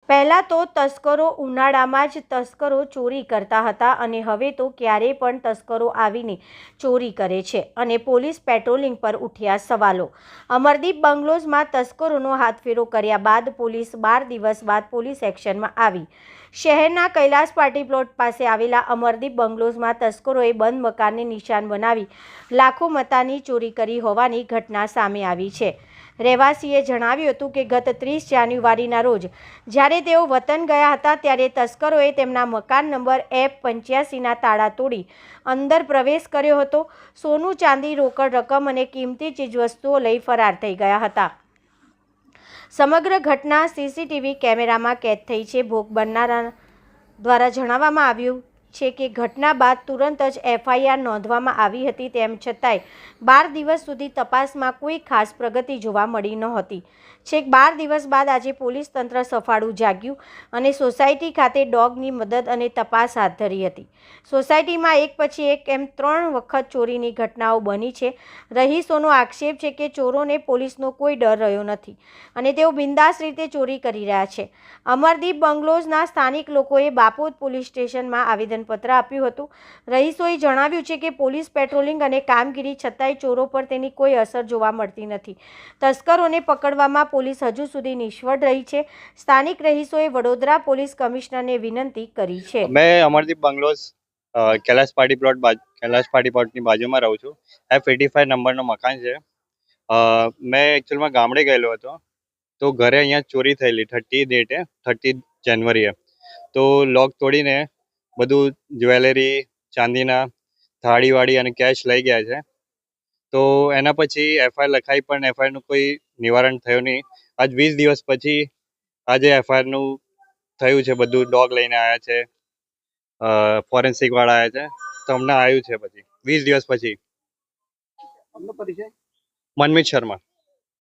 પહેલાં તો તસ્કરો ઉનાળામાં જ તસ્કરો ચોરી કરતા હતા અને હવે તો ક્યારેય પણ તસ્કરો આવીને ચોરી કરે છે અને પોલીસ પેટ્રોલિંગ પર ઉઠ્યા સવાલો। અમરદીપ બંગલોઝમાં તસ્કરોનો હાથફેરો કર્યા બાદ પોલીસ 12 દિવસ બાદ પોલીસ એક્શનમાં આવી। શહેરના કૈલાસ પાર્ટી પ્લોટ પાસે આવેલા અમરદીપ બંગલોઝમાં તસ્કરોએ બંધ મકાનને નિશાન બનાવી લાખો મતાની ચોરી કરી હોવાની ઘટના સામે આવી છે। રહેવાસીએ જણાવ્યું હતું કે ગત 30 જાન્યુઆરીના રોજ જ્યારે તેઓ વતન ગયા હતા ત્યારે તસ્કરોએ તેમના મકાન નંબર F85ના તાળા તોડી અંદર પ્રવેશ કર્યો હતો। સોનું, ચાંદી, રોકડ રકમ અને કિંમતી ચીજવસ્તુઓ લઈ ફરાર થઈ ગયા હતા। સમગ્ર ઘટના સીસીટીવી કેમેરામાં કેદ થઈ છે। ભોગ બનનારા દ્વારા જણાવવામાં આવ્યું છે કે ઘટના બાદ તુરંત જ FIR નોંધવામાં આવી હતી। તેમ છતાંય 12 દિવસ સુધી તપાસમાં કોઈ ખાસ પ્રગતિ જોવા મળી નહોતી। છેક 12 દિવસ બાદ આજે પોલીસ તંત્ર સફાળું જાગ્યું અને સોસાયટી ખાતે ડોગની મદદ અને તપાસ હાથ ધરી હતી। સોસાયટીમાં એક પછી એક એમ 3 વખત ચોરીની ઘટનાઓ બની છે। રહીશોનો આક્ષેપ છે કે ચોરોને પોલીસનો કોઈ ડર રહ્યો નથી અને તેઓ બિંદાસ રીતે ચોરી કરી રહ્યા છે। અમરદીપ બંગલોઝના સ્થાનિક લોકોએ બાપોદ પોલીસ સ્ટેશનમાં આવેદનપત્ર આપ્યું હતું। રહીશોએ જણાવ્યું છે કે પોલીસ પેટ્રોલિંગ અને કામગીરી છતાંય ચોરો પર તેની કોઈ અસર જોવા મળતી નથી। તસ્કરોને પકડવામાં પોલીસ હજુ સુધી નિષ્ફળ રહી છે। સ્થાનિક રહીશોએ વડોદરા પોલીસ કમિશનરને વિનંતી કરી છે। मैं अमरदीप बंगलोज कैलाश पार्टी प्लॉटની બાજુમાં રહું છું। F85 નંબરનો મકાન છે। મેં એકચ્યુઅલમાં ગામડે ગયેલો હતો તો ઘરે અહીંયા ચોરી થયેલી 30 જાન્યુઆરીએ। તો લોક તોડીને બધું જ્વેલરી, ચાંદીના થાળીવાળી અને કેશ લઈ ગયા છે। તો એના પછી FIR લખાઈ પણ FIRનું કોઈ નિવારણ થયું નહીં। આજ 20 દિવસ પછી આજે FIRનું થયું છે। બધું ડોગ લઈને આવ્યા છે, ફોરેન્સિક વાળા આવ્યા છે, તો અમને આવ્યું છે પછી 20 દિવસ પછી। મનમીત શર્મા।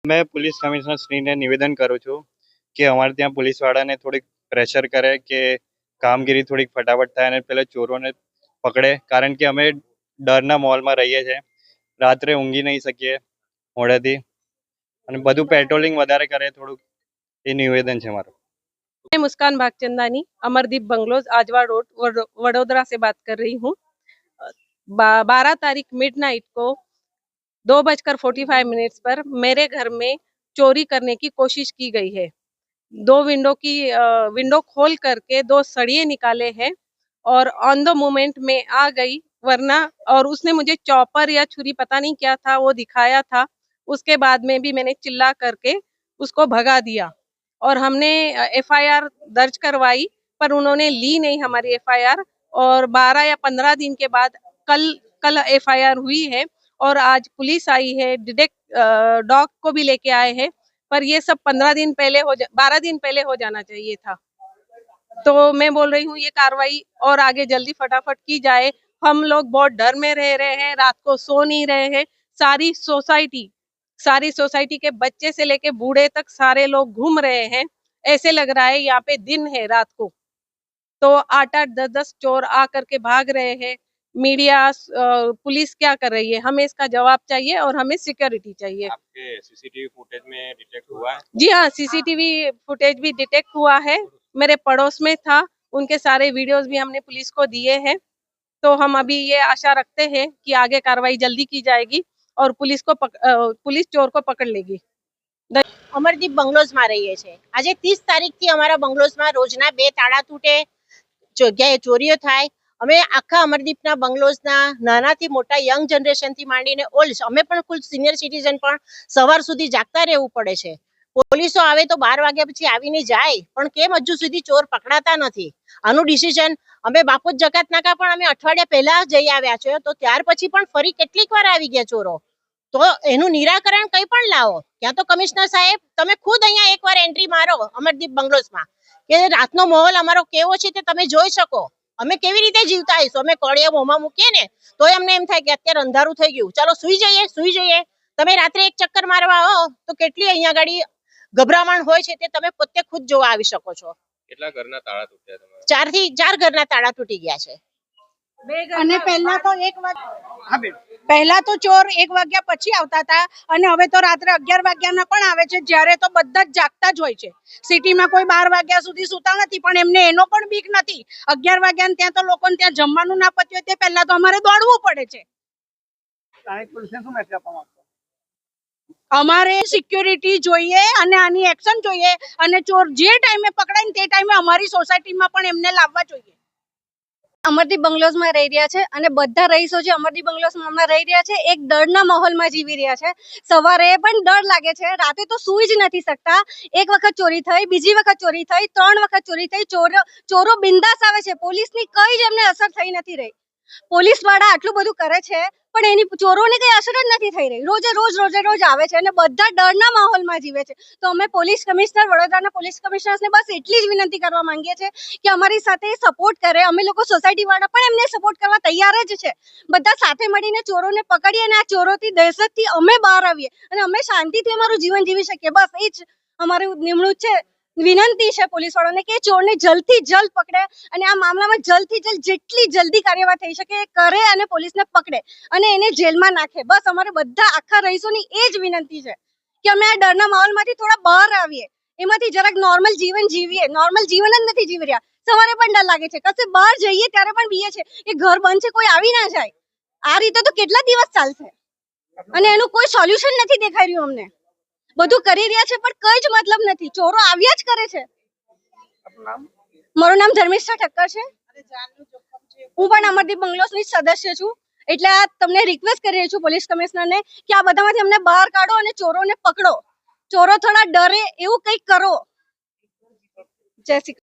मैं पुलिस कमिश्नर श्रीने निवेदन करूँ છું કે અમારે ત્યાં પોલીસવાળાને થોડીક પ્રેશર કરે કે કામગીરી થોડીક ફટાફટ થાય અને પેલા ચોરોને પકડે। કારણ કે અમે ડરના માહોલમાં રહીએ છીએ। રાત્રે ઊંઘી નહીં શકીએ મોડેથી અને બધું पेट्रोलिंग વધારે કરે થોડુંક એ નિવેદન છે મારું। मैं मुस्कान भागचंदानी अमरदीप बंगलोज आजवा रोड वडोदरा से बात कर रही हूँ। 12 तारीख मिडनाइट को 2:45 पर मेरे घर में चोरी करने की कोशिश की गई है। विंडो खोल करके 2 सरिये निकाले हैं और ऑन द मोमेंट में आ गई, वरना और उसने मुझे चॉपर या छुरी पता नहीं क्या था वो दिखाया था। उसके बाद में भी मैंने चिल्ला करके उसको भगा दिया और हमने FIR दर्ज करवाई पर उन्होंने ली नहीं हमारी FIR। और 12 या 15 दिन के बाद कल FIR हुई है और आज पुलिस आई है, डॉग को भी लेके आए हैं। पर ये सब 12 दिन पहले हो जाना चाहिए था। तो मैं बोल रही हूँ ये कार्रवाई और आगे जल्दी फटाफट की जाए। हम लोग बहुत डर में रह रहे हैं, रात को सो नहीं रहे हैं। सारी सोसाइटी के बच्चे से लेके बूढ़े तक सारे लोग घूम रहे हैं। ऐसे लग रहा है यहाँ पे दिन है, रात को तो 8-8, 10-10 चोर आ करके भाग रहे हैं। मीडिया, पुलिस क्या कर रही है? हमें इसका जवाब चाहिए और हमें सिक्योरिटी चाहिए। आपके सीसीटीवी फुटेज में डिटेक्ट हुआ है? जी हाँ, सीसीटीवी फुटेज भी डिटेक्ट हुआ है। मेरे पड़ोस में था, उनके सारे वीडियोस भी हमने पुलिस को दिए हैं। तो हम अभी ये आशा रखते हैं कि आगे कार्रवाई जल्दी की जाएगी और पुलिस चोर को पकड़ लेगी। અમરદીપ બંગલોઝમાં રહીએ છીએ। આજે 30 તારીખથી અમારા બંગલોઝમાં રોજના 2 તાળા તૂટે, જગ્યાએ ચોરીઓ થાય। અમે આખા અમરદીપના બંગલોઝના નાનાથી મોટા યંગ જનરેશનથી માંડીને ઓલ્ડ, અમે પણ ફૂલ સિનિયર સિટીઝન પણ સવાર સુધી જાગતા રહેવું પડે છે। પોલીસો આવે તો 12 વાગ્યા પછી આવીને જાય, પણ કેમ હજુ સુધી ચોર પકડાતા નથી? આનું ડિસિઝન અમે બાપોદ જકાત નાકા પણ અમે અઠવાડિયા પહેલા જઈ આવ્યા છે, તો ત્યાર પછી પણ ફરી કેટલીક વાર આવી ગયા ચોરો। તો એનું નિરાકરણ કંઈ પણ લાવો। ક્યાં તો કમિશનર સાહેબ તમે ખુદ અહીંયા એકવાર એન્ટ્રી મારો અમરદીપ બંગલોઝમાં કે રાતનો માહોલ અમારો કેવો છે તે તમે જોઈ શકો। અમે કેવી રીતે જીવતા આવીશું? અમે કોળિયા મોંમાં મૂકીએ ને તોય અમને એમ થાય કે અત્યારે અંધારું થઈ ગયું, ચાલો સુઈ જઈએ। તમે રાત્રે એક ચક્કર મારવા આવો તો કેટલી અહીંયા ગાડી ગભરામણ હોય છે તે તમે પોતે ખુદ જોવા આવી શકો છો। કેટલા ઘરના તાળા તૂટ્યા તમારા? 4 ઘરના તાળા તૂટી ગયા છે। અને પહેલા તો એક વાત પહેલા તો ચોર 1 વાગ્યા પછી આવતા હતા અને હવે તો રાત્રે 11 વાગ્યાના પણ આવે છે, જ્યારે તો બધા જ જાગતા જ હોય છે. સિટીમાં કોઈ 12 વાગ્યા સુધી સૂતા નથી, પણ એમને એનો પણ બીક નથી. 11 વાગ્યા ત્યાં તો લોકોને ત્યાં જમવાનું ના પત્યું હોય તે પહેલા તો અમારે દોડવું પડે છે. અમારે સિક્યોરિટી જોઈએ અને આની એક્શન જોઈએ, અને ચોર જે ટાઈમે પકડાય ને તે ટાઈમે અમારી સોસાયટીમાં પણ એમને લાવવા જોઈએ. અમરદીપ બંગલોઝમાં રહી રહ્યા છે અને બધા રહીશો જે અમરદીપ બંગલોઝમાં રહી રહ્યા છે એક ડરના માહોલમાં જીવી રહ્યા છે. સવારે પણ ડર લાગે છે, રાતે તો સૂઈ જ નથી શકતા. એક વખત ચોરી થઈ, બીજી વખત ચોરી થઈ, 3 વખત ચોરી થઈ. ચોરો બિંદાસ આવે છે, પોલીસની કઈ જ એમને અસર થઈ નથી રહી. પોલીસ વાળા આટલું બધું કરે છે પણ એની ચોરોને કઈ અસર જ નથી થઈ રહી. રોજે રોજ આવે છે અને બધા ડરના માહોલમાં જીવે છે. તો અમે પોલીસ કમિશનર, વડોદરાના પોલીસ કમિશનર્સને બસ એટલી જ વિનંતી કરવા માંગીએ છીએ કે અમારી સાથે સપોર્ટ કરે. અમે લોકો સોસાયટી વાળા પણ એમને સપોર્ટ કરવા તૈયાર જ છે. બધા સાથે મળીને ચોરોને પકડીએ અને આ ચોરોથી દહેશતથી અમે બહાર આવીએ અને અમે શાંતિથી અમારું જીવન જીવી શકીએ. બસ એ જ અમારું નિમણૂક છે, વિનંતી છે પોલીસ વાળાને કે ચોરને જલ્દથી જલ્દ પકડે અને આ મામલામાં જલ્દથી જલ્દ જેટલી જલ્દી કાર્યવાહી થઈ શકે એ કરે અને પોલીસને પકડે અને એને જેલમાં નાખે. બસ અમારે બધા આખા રહીશોની એ જ વિનંતી છે કે અમે આ ડરના માહોલમાંથી થોડા બહાર આવીએ, એમાંથી જરાક નોર્મલ જીવન જીવીએ. નોર્મલ જીવન જ નથી જીવી રહ્યા. સવારે પણ ડર લાગે છે, કશે બહાર જઈએ ત્યારે પણ બીએ છે કે ઘર બંધ છે, કોઈ આવી ના જાય. આ રીતે તો કેટલા દિવસ ચાલશે અને એનું કોઈ સોલ્યુશન નથી દેખાઈ રહ્યું. અમને બધું કરી રહ્યા છે પણ કઈ જ મતલબ નથી. ચોરો આવ્યા જ કરે છે. મારું નામ ધર્મિષ્ઠા ઠક્કર છે. હું પણ અમરદીપ બંગલોઝની સદસ્ય છું. એટલે આ તમને રિક્વેસ્ટ કરી રહી છું પોલીસ કમિશનરને કે આ બધામાંથી અમને બહાર કાઢો અને ચોરોને પકડો. ચોરો થોડા ડરે એવું કંઈક કરો. જય શ્રી